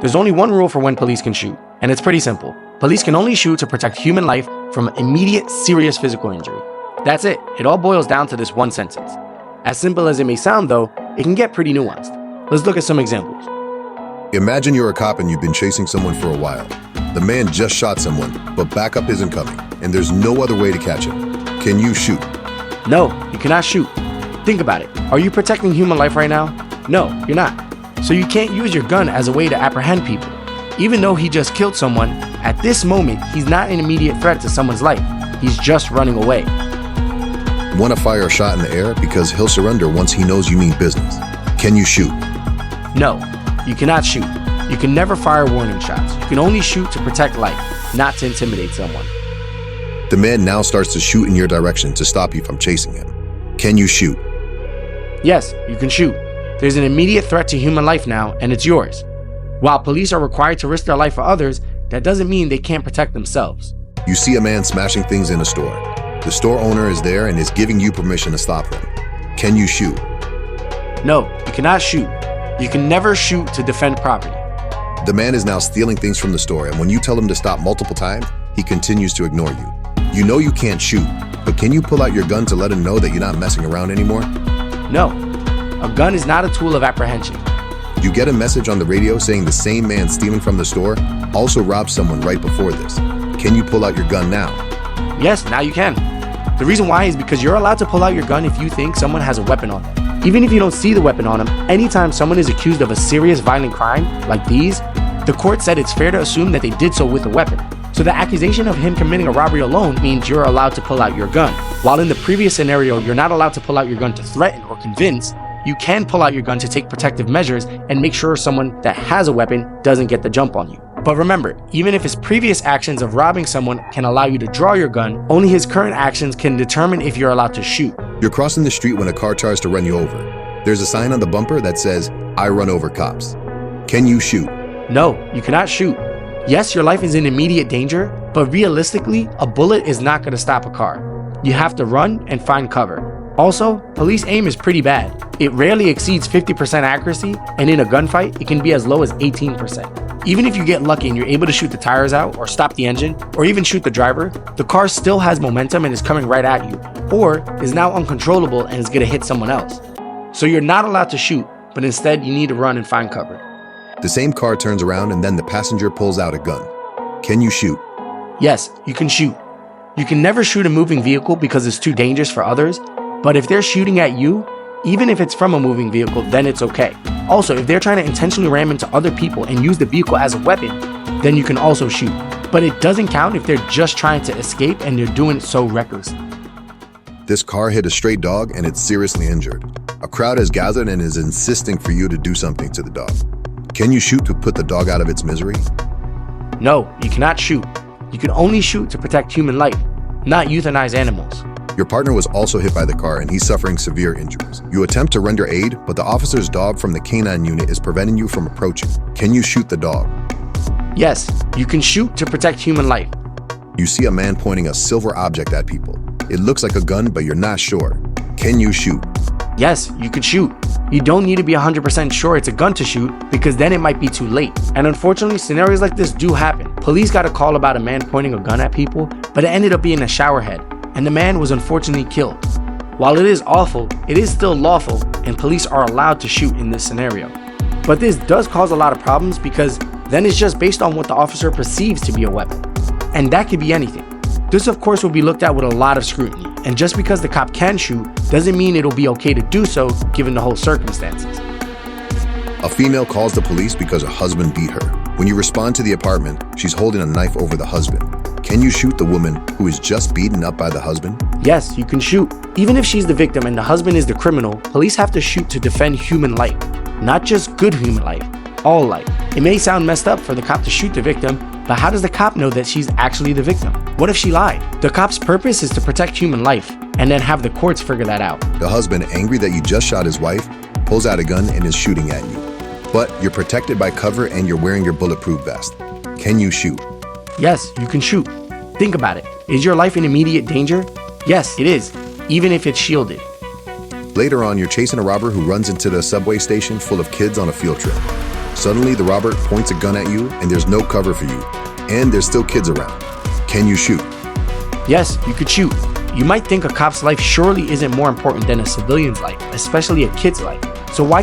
There's only one rule for when police can shoot, and it's pretty simple. Police can only shoot to protect human life from immediate serious physical injury. That's it. It all boils down to this one sentence. As simple as it may sound though, it can get pretty nuanced. Let's look at some examples. Imagine you're a cop and you've been chasing someone for a while. The man just shot someone, but backup isn't coming, and there's no other way to catch him. Can you shoot? No, you cannot shoot. Think about it. Are you protecting human life right now? No, you're not. So you can't use your gun as a way to apprehend people. Even though he just killed someone, at this moment, he's not an immediate threat to someone's life. He's just running away. Want to fire a shot in the air because he'll surrender once he knows you mean business. Can you shoot? No, you cannot shoot. You can never fire warning shots. You can only shoot to protect life, not to intimidate someone. The man now starts to shoot in your direction to stop you from chasing him. Can you shoot? Yes, you can shoot. There's an immediate threat to human life now, and it's yours. While police are required to risk their life for others, that doesn't mean they can't protect themselves. You see a man smashing things in a store. The store owner is there and is giving you permission to stop him. Can you shoot? No, you cannot shoot. You can never shoot to defend property. The man is now stealing things from the store, and when you tell him to stop multiple times, he continues to ignore you. You know you can't shoot, but can you pull out your gun to let him know that you're not messing around anymore? No, a gun is not a tool of apprehension. You get a message on the radio saying the same man stealing from the store also robbed someone right before this. Can you pull out your gun now? Yes, now you can. The reason why is because you're allowed to pull out your gun if you think someone has a weapon on them. Even if you don't see the weapon on them, anytime someone is accused of a serious violent crime, like these, the court said it's fair to assume that they did so with a weapon. So the accusation of him committing a robbery alone means you're allowed to pull out your gun. While in the previous scenario, you're not allowed to pull out your gun to threaten or convince, you can pull out your gun to take protective measures and make sure someone that has a weapon doesn't get the jump on you. But remember, even if his previous actions of robbing someone can allow you to draw your gun, only his current actions can determine if you're allowed to shoot. You're crossing the street when a car tries to run you over. There's a sign on the bumper that says, "I run over cops." Can you shoot? No, you cannot shoot. Yes, your life is in immediate danger, but realistically, a bullet is not going to stop a car. You have to run and find cover. Also, police aim is pretty bad. It rarely exceeds 50% accuracy, and in a gunfight, it can be as low as 18%. Even if you get lucky and you're able to shoot the tires out or stop the engine or even shoot the driver, the car still has momentum and is coming right at you, or is now uncontrollable and is going to hit someone else. So you're not allowed to shoot, but instead you need to run and find cover. The same car turns around and then the passenger pulls out a gun. Can you shoot? Yes, you can shoot. You can never shoot a moving vehicle because it's too dangerous for others, but if they're shooting at you, even if it's from a moving vehicle, then it's okay. Also, if they're trying to intentionally ram into other people and use the vehicle as a weapon, then you can also shoot. But it doesn't count if they're just trying to escape and they're doing it so recklessly. This car hit a stray dog and it's seriously injured. A crowd has gathered and is insisting for you to do something to the dog. Can you shoot to put the dog out of its misery? No, you cannot shoot. You can only shoot to protect human life, not euthanize animals. Your partner was also hit by the car and he's suffering severe injuries. You attempt to render aid, but the officer's dog from the canine unit is preventing you from approaching. Can you shoot the dog? Yes, you can shoot to protect human life. You see a man pointing a silver object at people. It looks like a gun, but you're not sure. Can you shoot? Yes, you could shoot. You don't need to be 100% sure it's a gun to shoot because then it might be too late. And unfortunately, scenarios like this do happen. Police got a call about a man pointing a gun at people, but it ended up being a showerhead, and the man was unfortunately killed. While it is awful, it is still lawful, and police are allowed to shoot in this scenario. But this does cause a lot of problems because then it's just based on what the officer perceives to be a weapon. And that could be anything. This of course will be looked at with a lot of scrutiny, and just because the cop can shoot doesn't mean it'll be okay to do so given the whole circumstances. A female calls the police because her husband beat her. When you respond to the apartment, she's holding a knife over the husband. Can you shoot the woman who is just beaten up by the husband? Yes, you can shoot. Even if she's the victim and the husband is the criminal, police have to shoot to defend human life. Not just good human life, all life. It may sound messed up for the cop to shoot the victim, but how does the cop know that she's actually the victim? What if she lied? The cop's purpose is to protect human life, and then have the courts figure that out. The husband, angry that you just shot his wife, pulls out a gun and is shooting at you. But you're protected by cover and you're wearing your bulletproof vest. Can you shoot? Yes, you can shoot. Think about it. Is your life in immediate danger? Yes, it is, even if it's shielded. Later on, you're chasing a robber who runs into the subway station full of kids on a field trip. Suddenly, the robber points a gun at you and there's no cover for you. And there's still kids around. Can you shoot? Yes, you could shoot. You might think a cop's life surely isn't more important than a civilian's life, especially a kid's life. So why